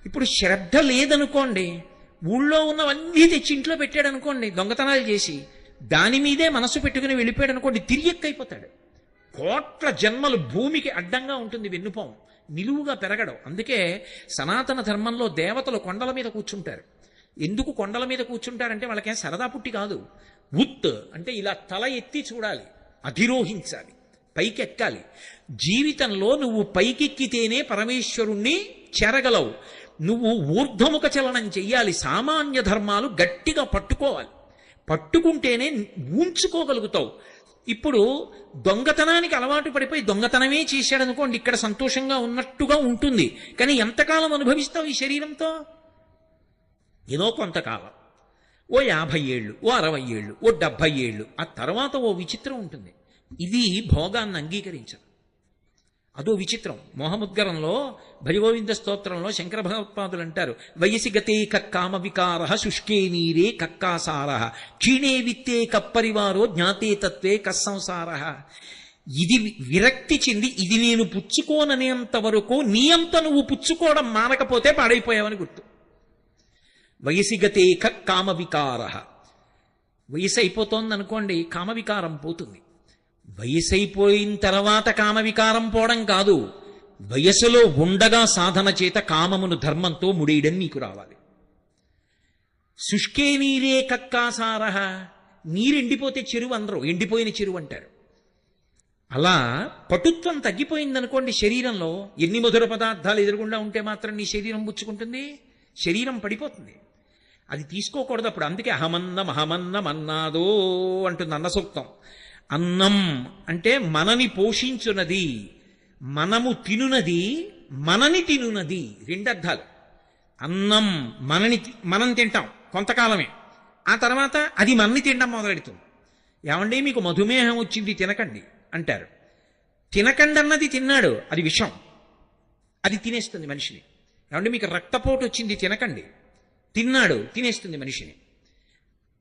ఇప్పుడు శ్రద్ధ లేదనుకోండి, ఊళ్ళో ఉన్నవన్నీ తెచ్చి ఇంట్లో పెట్టాడు అనుకోండి, దొంగతనాలు చేసి దాని మీదే మనసు పెట్టుకుని వెళ్ళిపోయాడు అనుకోండి, తిరియక్కైపోతాడు. కోట్ల జన్మలు భూమికి అడ్డంగా ఉంటుంది వెన్నుపాము, నిలువుగా పెరగడం. అందుకే సనాతన ధర్మంలో దేవతలు కొండల మీద కూర్చుంటారు. ఎందుకు కొండల మీద కూర్చుంటారంటే వాళ్ళకేం సరదా పుట్టి కాదు. ఉత్ అంటే ఇలా తల ఎత్తి చూడాలి, అధిరోహించాలి, పైకెక్కాలి. జీవితంలో నువ్వు పైకెక్కితేనే పరమేశ్వరుణ్ణి చేరగలవు. నువ్వు ఊర్ధ్వముఖ చలనం చెయ్యాలి. సామాన్య ధర్మాలు గట్టిగా పట్టుకోవాలి, పట్టుకుంటేనే ఉంచుకోగలుగుతావు. ఇప్పుడు దొంగతనానికి అలవాటు పడిపోయి దొంగతనమే చేశాడనుకోండి, ఇక్కడ సంతోషంగా ఉన్నట్టుగా ఉంటుంది, కానీ ఎంతకాలం అనుభవిస్తావు ఈ శరీరంతో? ఏదో కొంతకాలం, ఓ 50 ఏళ్ళు, ఓ 60 ఏళ్ళు, ఓ 70 ఏళ్ళు. ఆ తర్వాత ఓ విచిత్రం ఉంటుంది, ఇది భోగాన్ని అంగీకరించదు. అదో విచిత్రం. మోహముద్గరంలో భజగోవింద స్తోత్రంలో శంకర భగవత్పాదులు అంటారు, వయసి గతే కక్కామ వికార శుష్కే నీరే కక్కాసార క్షీణే విత్తే కప్పరివారో జ్ఞాతే తత్వే కస్సంసార. ఇది విరక్తి చెంది ఇది నేను పుచ్చుకోననేంత వరకు నీ అంత నువ్వు పుచ్చుకోవడం మానకపోతే పాడైపోయావని గుర్తు. వయసి గతే కక్కామ వికార, వయసు అయిపోతోందనుకోండి కామవికారం పోతుంది. వయసైపోయిన తర్వాత కామవికారం పోవడం కాదు, వయసులో ఉండగా సాధన చేత కామమును ధర్మంతో ముడేయడం నీకు రావాలి. శుష్కే నీరే కక్కాసారహ, నీరు ఎండిపోతే చెరువు అందరూ ఎండిపోయిన చెరువు అంటారు. అలా పటుత్వం తగ్గిపోయిందనుకోండి శరీరంలో, ఎన్ని మధుర పదార్థాలు ఎదురుగుండా ఉంటే మాత్రం నీ శరీరం పుచ్చుకుంటుంది, శరీరం పడిపోతుంది. అది తీసుకోకూడదు అప్పుడు. అందుకే అహమన్నమన్నాదో అంటుంది అన్న సూక్తం. అన్నం అంటే మనని పోషించున్నది, మనము తినునది, మనని తినునది. రెండర్థాలు. అన్నం మనం తింటాం కొంతకాలమే, ఆ తర్వాత అది మనని తినడం మొదలెడుతుంది. ఏమండి మీకు మధుమేహం వచ్చింది తినకండి అంటారు. తినకండి అన్నది తిన్నాడు, అది విషం, అది తినేస్తుంది మనిషిని. ఏమంటే మీకు రక్తపోటు వచ్చింది తినకండి, తిన్నాడు, తినేస్తుంది మనిషిని.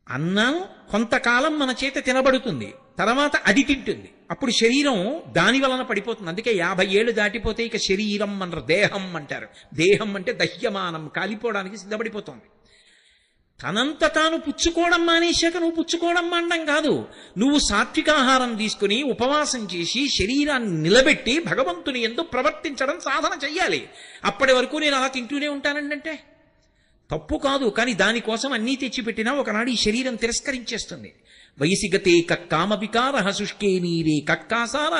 అన్నం కొంతకాలం మన చేత తినబడుతుంది, తర్వాత అది తింటుంది, అప్పుడు శరీరం దాని వలన పడిపోతుంది. అందుకే 50 ఏళ్ళు దాటిపోతే ఇక శరీరం అనరు, దేహం అంటారు. దేహం అంటే దహ్యమానం, కాలిపోవడానికి సిద్ధపడిపోతుంది. తనంత తాను పుచ్చుకోవడం మానేశాక నువ్వు పుచ్చుకోవడం మానడం కాదు, నువ్వు సాత్వికాహారం తీసుకుని ఉపవాసం చేసి శరీరాన్ని నిలబెట్టి భగవంతుని యందు ప్రవర్తించడం సాధన చెయ్యాలి. అప్పటి వరకు నేను అలా తింటూనే ఉంటానంటే తప్పు కాదు, కానీ దానికోసం అన్నీ తెచ్చిపెట్టినా ఒకనాడు ఈ శరీరం తిరస్కరించేస్తుంది. వయసిగతే కక్కామ వికార శుష్కే నీరే కక్కాసార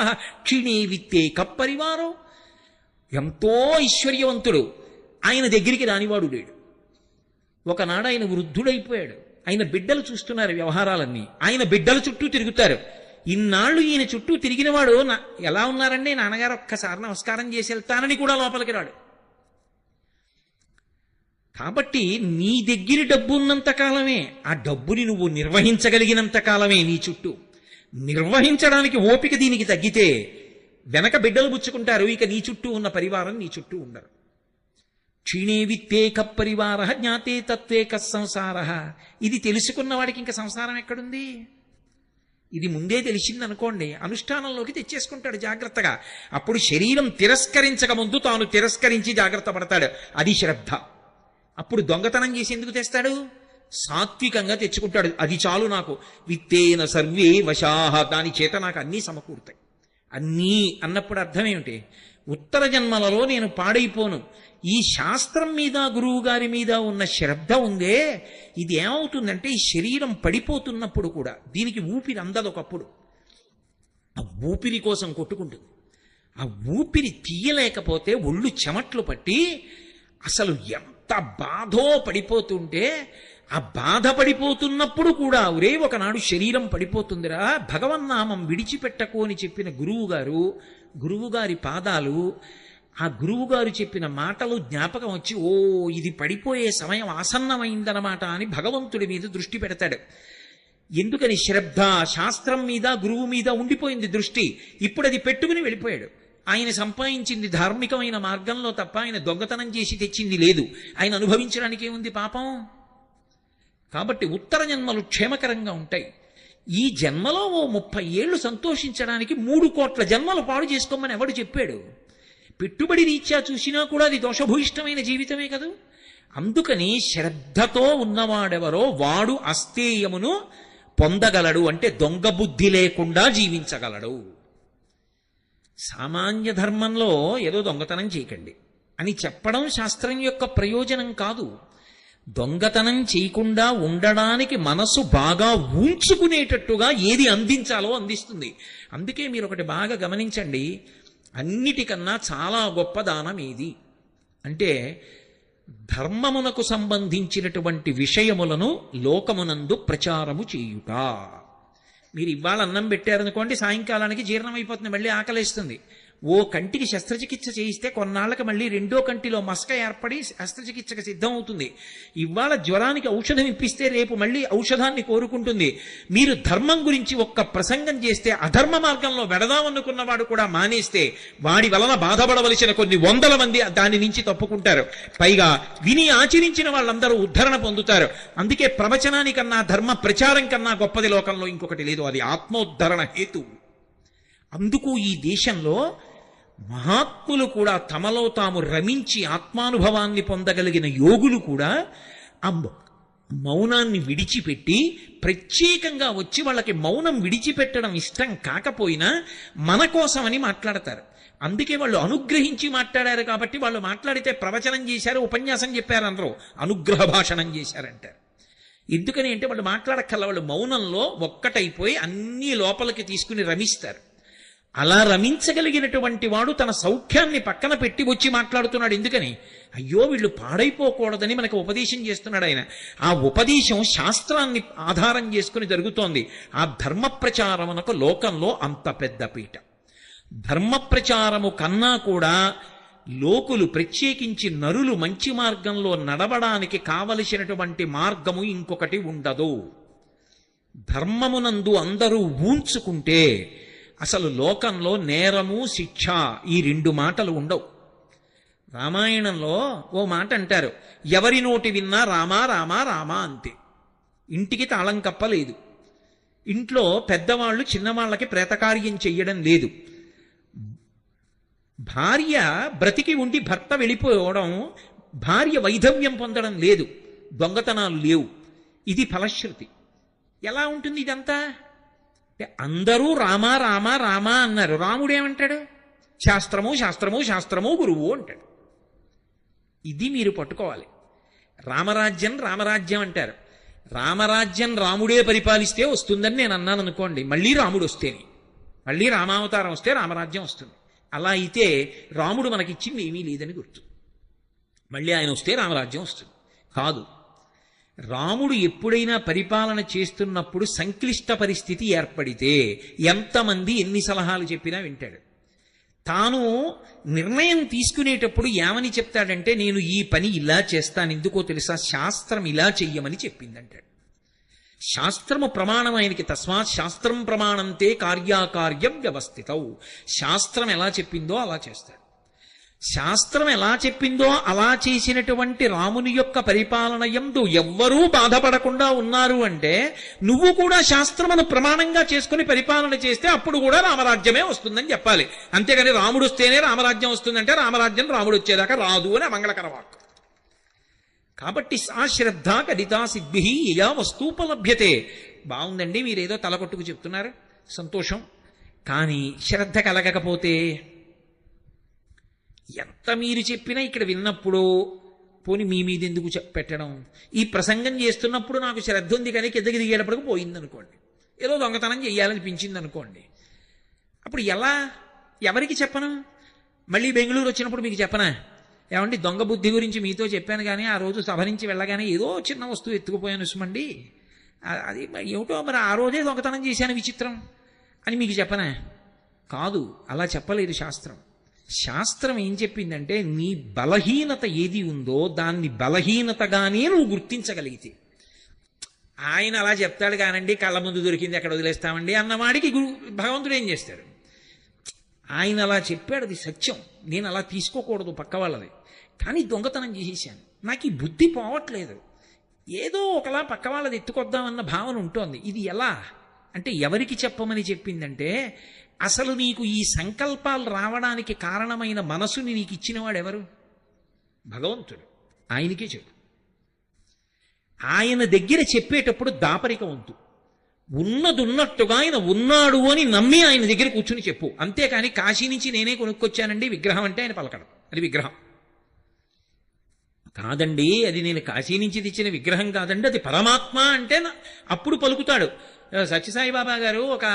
క్షీణే విత్తే కప్పరివారో. ఎంతో ఐశ్వర్యవంతుడు, ఆయన దగ్గరికి రానివాడు లేడు. ఒకనాడు ఆయన వృద్ధుడైపోయాడు, ఆయన బిడ్డలు చూస్తున్నారు వ్యవహారాలన్నీ, ఆయన బిడ్డల చుట్టూ తిరుగుతారు. ఇన్నాళ్ళు ఈయన చుట్టూ తిరిగినవాడు ఎలా ఉన్నారండి, నాన్నగారు ఒక్కసారి నమస్కారం చేసి వెళ్తానని కూడా లోపలికి రాడు. కాబట్టి నీ దగ్గర డబ్బు ఉన్నంత కాలమే, ఆ డబ్బుని నువ్వు నిర్వహించగలిగినంత కాలమే నీ చుట్టూ. నిర్వహించడానికి ఓపిక దీనికి తగ్గితే వెనక బిడ్డలు పుచ్చుకుంటారు, ఇక నీ చుట్టూ ఉన్న పరివారం నీ చుట్టూ ఉండరు. క్షీణే విత్తే కప్పరివార జ్ఞాతే తత్వే కస్సంసార. ఇది తెలుసుకున్న వాడికి ఇంకా సంసారం ఎక్కడుంది? ఇది ముందే తెలిసిందనుకోండి, అనుష్ఠానంలోకి తెచ్చేసుకుంటాడు జాగ్రత్తగా. అప్పుడు శరీరం తిరస్కరించక ముందు తాను తిరస్కరించి జాగ్రత్త పడతాడు, అది శ్రద్ధ. అప్పుడు దొంగతనం చేసి ఎందుకు తెస్తాడు? సాత్వికంగా తెచ్చుకుంటాడు, అది చాలు నాకు. విత్తేన సర్వే వశాహ, దాని చేత నాకు అన్నీ సమకూరుతాయి. అన్నీ అన్నప్పుడు అర్థం ఏమిటి? ఉత్తర జన్మలలో నేను పాడైపోను. ఈ శాస్త్రం మీద గురువు గారి మీద ఉన్న శ్రద్ధ ఉందే, ఇది ఏమవుతుందంటే ఈ శరీరం పడిపోతున్నప్పుడు కూడా దీనికి ఊపిరి అందదు. ఒకప్పుడు ఆ ఊపిరి కోసం కొట్టుకుంటుంది. ఆ ఊపిరి తీయలేకపోతే ఒళ్ళు చెమట్లు పట్టి అసలు ఎంత బాధో పడిపోతుంటే, ఆ బాధపడిపోతున్నప్పుడు కూడా ఒరే ఒకనాడు శరీరం పడిపోతుందిరా, భగవన్నామం విడిచిపెట్టకు అని చెప్పిన గురువుగారి పాదాలు, ఆ గురువుగారు చెప్పిన మాటలు జ్ఞాపకం వచ్చి, ఓ ఇది పడిపోయే సమయం ఆసన్నమైందనమాట అని భగవంతుడి మీద దృష్టి పెడతాడు. ఎందుకని? శ్రద్ధ, శాస్త్రం మీద గురువు మీద ఉండిపోయింది దృష్టి. ఇప్పుడు అది పెట్టుకుని వెళ్ళిపోయాడు. ఆయన సంపాదించింది ధార్మికమైన మార్గంలో తప్ప ఆయన దొంగతనం చేసి తెచ్చింది లేదు. ఆయన అనుభవించడానికి ఏముంది పాపం? కాబట్టి ఉత్తర జన్మలు క్షేమకరంగా ఉంటాయి. ఈ జన్మలో ఓ 30 ఏళ్ళు సంతోషించడానికి 3 కోట్ల జన్మలు పాడు చేసుకోమని ఎవడు చెప్పాడు? పెట్టుబడి రీత్యా చూసినా కూడా అది దోషభూయిష్టమైన జీవితమే కదా. అందుకని శ్రద్ధతో ఉన్నవాడెవరో వాడు అస్థేయమును పొందగలడు, అంటే దొంగ బుద్ధి లేకుండా జీవించగలడు. సామాన్య ధర్మంలో ఏదో దొంగతనం చేయకండి అని చెప్పడం శాస్త్రం యొక్క ప్రయోజనం కాదు. దొంగతనం చేయకుండా ఉండడానికి మనసు బాగా ఉంచుకునేటట్టుగా ఏది అందించాలో అందిస్తుంది. అందుకే మీరు ఒకటి బాగా గమనించండి, అన్నిటికన్నా చాలా గొప్ప దానం ఏది అంటే ధర్మమునకు సంబంధించినటువంటి విషయములను లోకమునందు ప్రచారము చేయుట. మీరు ఇవాళ అన్నం పెట్టారనుకోండి, సాయంకాలానికి జీర్ణమైపోతుంది, మళ్ళీ ఆకలేస్తుంది. ఓ కంటికి శస్త్రచికిత్స చేయిస్తే కొన్నాళ్ళకి మళ్ళీ రెండో కంటిలో మస్క ఏర్పడి శస్త్రచికిత్సకు సిద్ధం అవుతుంది. ఇవాళ జ్వరానికి ఔషధం ఇప్పిస్తే రేపు మళ్ళీ ఔషధాన్ని కోరుకుంటుంది. మీరు ధర్మం గురించి ఒక్క ప్రసంగం చేస్తే అధర్మ మార్గంలో వెడదామనుకున్నవాడు కూడా మానేస్తే వాడి వలన బాధపడవలసిన కొన్ని 100 మంది దాని నుంచి తప్పుకుంటారు. పైగా విని ఆచరించిన వాళ్ళందరూ ఉద్ధరణ పొందుతారు. అందుకే ప్రవచనానికన్నా ధర్మ ప్రచారం కన్నా గొప్పది లోకంలో ఇంకొకటి లేదు, అది ఆత్మోద్ధరణ హేతు. అందుకు ఈ దేశంలో మహాత్ములు కూడా తమలో తాము రమించి ఆత్మానుభవాన్ని పొందగలిగిన యోగులు కూడా ఆ మౌనాన్ని విడిచిపెట్టి ప్రత్యేకంగా వచ్చి వాళ్ళకి మౌనం విడిచిపెట్టడం ఇష్టం కాకపోయినా మన కోసమని మాట్లాడతారు. అందుకే వాళ్ళు అనుగ్రహించి మాట్లాడారు కాబట్టి వాళ్ళు మాట్లాడితే ప్రవచనం చేశారు, ఉపన్యాసం చెప్పారు అందరూ, అనుగ్రహ భాషణం చేశారంటారు. ఎందుకని అంటే వాళ్ళు మాట్లాడక్కల, వాళ్ళు మౌనంలో ఒక్కటైపోయి అన్నీ లోపలికి తీసుకుని రమిస్తారు. అలా రమించగలిగినటువంటి వాడు తన సౌఖ్యాన్ని పక్కన పెట్టి వచ్చి మాట్లాడుతున్నాడు. ఎందుకని? అయ్యో వీళ్ళు పాడైపోకూడదని మనకు ఉపదేశం చేస్తున్నాడు ఆయన. ఆ ఉపదేశం శాస్త్రాన్ని ఆధారం చేసుకుని జరుగుతోంది. ఆ ధర్మ ప్రచారమునకు లోకంలో అంత పెద్ద పీట. ధర్మ ప్రచారము కన్నా కూడా లోకులు, ప్రత్యేకించి నరులు మంచి మార్గంలో నడవడానికి కావలసినటువంటి మార్గము ఇంకొకటి ఉండదు. ధర్మమునందు అందరూ ఊంచుకుంటే అసలు లోకంలో నేరము, శిక్ష ఈ రెండు మాటలు ఉండవు. రామాయణంలో ఓ మాట అంటారు, ఎవరి నోటి విన్నా రామా రామా రామా అంతే. ఇంటికి తాళం కప్పలేదు. ఇంట్లో పెద్దవాళ్ళు చిన్నవాళ్ళకి ప్రేతకార్యం చెయ్యడం లేదు. భార్య బ్రతికి ఉండి భర్త వెళ్ళిపోవడం, భార్య వైధవ్యం పొందడం లేదు, దొంగతనాలు లేవు. ఇది ఫలశ్రుతి. ఎలా ఉంటుంది ఇదంతా? అందరూ రామా రామా రామా అన్నారు. రాముడేమంటాడు? శాస్త్రము శాస్త్రము శాస్త్రము గురువు అంటాడు. ఇది మీరు పట్టుకోవాలి. రామరాజ్యం రామరాజ్యం అంటారు. రామరాజ్యం రాముడే పరిపాలిస్తే వస్తుందని నేను అన్నాను అనుకోండి, మళ్ళీ రాముడు వస్తేనే, మళ్ళీ రామావతారం వస్తే రామరాజ్యం వస్తుంది. అలా అయితే రాముడు మనకిచ్చింది ఏమీ లేదని గుర్తు. మళ్ళీ ఆయన వస్తే రామరాజ్యం వస్తుంది కాదు. రాముడు ఎప్పుడైనా పరిపాలన చేస్తున్నప్పుడు సంక్లిష్ట పరిస్థితి ఏర్పడితే ఎంతమంది ఎన్ని సలహాలు చెప్పినా వింటాడు. తాను నిర్ణయం తీసుకునేటప్పుడు ఏమని చెప్తాడంటే, నేను ఈ పని ఇలా చేస్తాను, ఎందుకో తెలుసా, శాస్త్రం ఇలా చెయ్యమని చెప్పిందంటాడు. శాస్త్రము ప్రమాణం ఆయనకి. తస్మాత్ శాస్త్రం ప్రమాణంతే కార్యాకార్యం వ్యవస్థితౌ. శాస్త్రం ఎలా చెప్పిందో అలా చేస్తాడు. శాస్త్రం ఎలా చెప్పిందో అలా చేసినటువంటి రాముని యొక్క పరిపాలన యందు ఎవ్వరూ బాధపడకుండా ఉన్నారు అంటే, నువ్వు కూడా శాస్త్రమును ప్రమాణంగా చేసుకుని పరిపాలన చేస్తే అప్పుడు కూడా రామరాజ్యమే వస్తుందని చెప్పాలి. అంతేగాని రాముడు వస్తేనే రామరాజ్యం వస్తుందంటే రామరాజ్యం రాముడు వచ్చేదాకా రాదు అని మంగళకర వాక్కు. కాబట్టి సా శ్రద్ధ కడితా సిద్భి యయా వస్తూపలభ్యతే. బాగుందండి, మీరేదో తలకొట్టుకు చెప్తున్నారు, సంతోషం. కానీ శ్రద్ధ కలగకపోతే ఎంత మీరు చెప్పినా ఇక్కడ విన్నప్పుడు పోని మీ మీద ఎందుకు పెట్టడం? ఈ ప్రసంగం చేస్తున్నప్పుడు నాకు శ్రద్ధ ఉంది కానీ కిందకి దిగేటప్పటికి పోయిందనుకోండి, ఏదో దొంగతనం చెయ్యాలనిపించింది అనుకోండి, అప్పుడు ఎలా? ఎవరికి చెప్పను? మళ్ళీ బెంగళూరు వచ్చినప్పుడు మీకు చెప్పనా, ఏమండి దొంగ బుద్ధి గురించి మీతో చెప్పాను కానీ ఆ రోజు సభ నుంచి వెళ్ళగానే ఏదో చిన్న వస్తువు ఎత్తుకుపోయాను సుమండి, అది ఏమిటో మరి ఆ రోజే దొంగతనం చేశాను విచిత్రం అని మీకు చెప్పనా? కాదు, అలా చెప్పలేదు శాస్త్రం. శాస్త్రం ఏం చెప్పిందంటే, నీ బలహీనత ఏది ఉందో దాన్ని బలహీనతగానే నువ్వు గుర్తించగలిగితే. ఆయన అలా చెప్తాడు కానండి, కళ్ళ ముందు దొరికింది ఎక్కడ వదిలేస్తామండి అన్నవాడికి భగవంతుడు ఏం చేస్తాడు? ఆయన అలా చెప్పాడు, అది సత్యం, నేను అలా తీసుకోకూడదు పక్క వాళ్ళది, కానీ దొంగతనం చేసేసాను, నాకు ఈ బుద్ధి పోవట్లేదు, ఏదో ఒకలా పక్క వాళ్ళది ఎత్తుకొద్దామన్న భావన ఉంటుంది. ఇది ఎలా అంటే, ఎవరికి చెప్పమని చెప్పిందంటే, అసలు నీకు ఈ సంకల్పాలు రావడానికి కారణమైన మనసుని నీకు ఇచ్చినవాడు ఎవరు? భగవంతుడు. ఆయనకే చెప్పు. ఆయన దగ్గర చెప్పేటప్పుడు దాపరిక వంతు, ఉన్నదున్నట్టుగా ఆయన ఉన్నాడు అని నమ్మి ఆయన దగ్గర కూర్చుని చెప్పు. అంతేకాని కాశీ నుంచి నేనే కొనుక్కొచ్చానండి విగ్రహం అంటే ఆయన పలకడం, అది విగ్రహం కాదండి, అది నేను కాశీ నుంచి తెచ్చిన విగ్రహం కాదండి, అది పరమాత్మ అంటే అప్పుడు పలుకుతాడు. సత్యసాయిబాబా గారు ఒక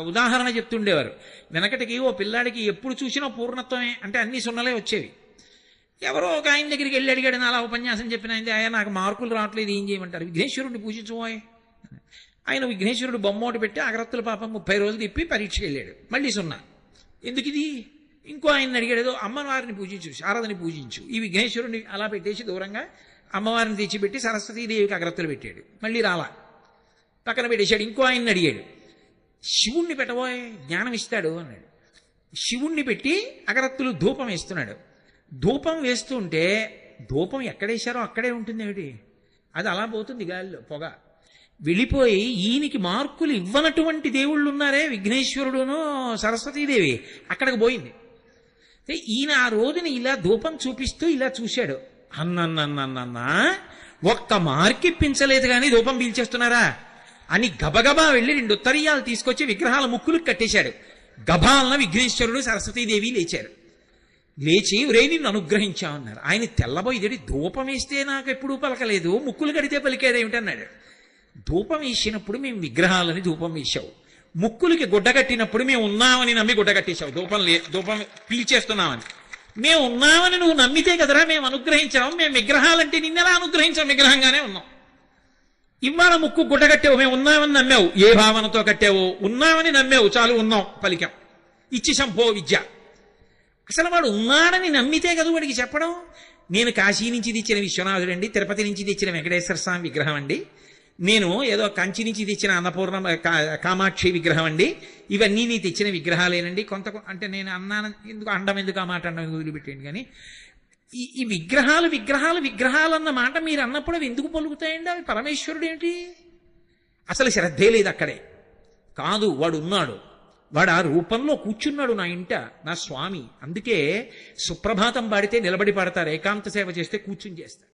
ఉదాహరణ చెప్తుండేవారు. వెనకటికి ఓ పిల్లాడికి ఎప్పుడు చూసినా పూర్ణత్వమే అంటే అన్ని సున్నలే వచ్చేవి. ఎవరో ఒక ఆయన దగ్గరికి వెళ్ళి అడిగాడు, అలా ఉపన్యాసం చెప్పిన ఆయన, నాకు మార్కులు రావట్లేదు, ఏం చేయమంటారు? విఘ్నేశ్వరుడిని పూజించుకోయ్. ఆయన విఘ్నేశ్వరుడు బొమ్మోటి పెట్టి అగరత్తుల పాపం 30 రోజులు తిప్పి పరీక్షకి వెళ్ళాడు, మళ్ళీ సున్నా. ఎందుకు ఇది? ఇంకో ఆయన అడిగాడు, ఏదో అమ్మవారిని పూజించు, శారదని పూజించు. ఈ విఘ్నేశ్వరుడిని అలా పెట్టేసి దూరంగా అమ్మవారిని తెచ్చిపెట్టి సరస్వతీదేవికి అగరత్తులు పెట్టాడు, మళ్ళీ రాలా, పక్కన పెట్టేశాడు. ఇంకో ఆయన్ని అడిగాడు, శివుణ్ణి పెట్టబోయే జ్ఞానం ఇస్తాడు అన్నాడు. శివుణ్ణి పెట్టి అగరత్తులు ధూపం వేస్తున్నాడు. ధూపం వేస్తుంటే ధూపం ఎక్కడేశారో అక్కడే ఉంటుంది ఏమిటి, అది అలా పోతుంది గాలిలో పొగ వెళ్ళిపోయి. ఈయనకి మార్కులు ఇవ్వనటువంటి దేవుళ్ళు ఉన్నారే, విఘ్నేశ్వరుడును సరస్వతీదేవి, అక్కడికి పోయింది. ఈయన ఆ రోజుని ఇలా ధూపం చూపిస్తూ ఇలా చూశాడు, అన్నన్నన్నన్నా ఒక్క మార్కి ఇప్పించలేదు కానీ ధూపం పీల్చేస్తున్నారా అని గబగబా వెళ్ళి 2 ఉత్తరీయాలు తీసుకొచ్చి విగ్రహాల ముక్కులకు కట్టేశాడు. గభాలన విఘ్నేశ్వరుడు సరస్వతీదేవి లేచారు. లేచి ఒరే నిన్ను అనుగ్రహించామన్నారు. ఆయన తెల్లబోయిదేడి, ధూపం వేస్తే నాకు ఎప్పుడూ పలకలేదు, ముక్కులు కడితే పలికేదేమిటన్నాడు. ధూపం వేసినప్పుడు మేము విగ్రహాలని ధూపం వేశావు, ముక్కులకి గుడ్డ కట్టినప్పుడు మేము ఉన్నామని నమ్మి గుడ్డ కట్టేశావు, ధూపం పీల్చేస్తున్నామని. మేము ఉన్నామని నువ్వు నమ్మితే కదరా మేము అనుగ్రహించాము. మేము విగ్రహాలంటే నిన్నెలా అనుగ్రహించాం? విగ్రహంగానే ఉన్నాం. ఇవాళ ముక్కు గుడ్డ కట్టావు, మేము ఉన్నామని నమ్మావు. ఏ భావనతో కట్టావు? ఉన్నామని నమ్మావు, చాలు ఉన్నాం పలికాం. ఇచ్చి సంపో విద్య. అసలు వాడు ఉన్నాడని నమ్మితే కదా వాడికి చెప్పడం. నేను కాశీ నుంచి తెచ్చిన విశ్వనాథుడు అండి, తిరుపతి నుంచి తెచ్చిన వెంకటేశ్వర స్వామి విగ్రహం అండి, నేను ఏదో కంచి నుంచి తెచ్చిన అన్నపూర్ణ కామాక్షి విగ్రహం అండి, ఇవన్నీ నీ తెచ్చిన విగ్రహాలేనండి. అంటే నేను అన్నాను ఎందుకు అండం, ఎందుకు ఆ మాట అండం వదిలిపెట్టండి. కానీ ఈ విగ్రహాలు అన్న మాట మీరు అన్నప్పుడు అవి ఎందుకు పలుకుతాయండి? అవి పరమేశ్వరుడు ఏంటి? అసలు శ్రద్ధే లేదు అక్కడే. కాదు, వాడు ఉన్నాడు, వాడు ఆ రూపంలో కూర్చున్నాడు నా ఇంట, నా స్వామి. అందుకే సుప్రభాతం పాడితే నిలబడి పాడతారు, ఏకాంత సేవ చేస్తే కూర్చుని చేస్తారు.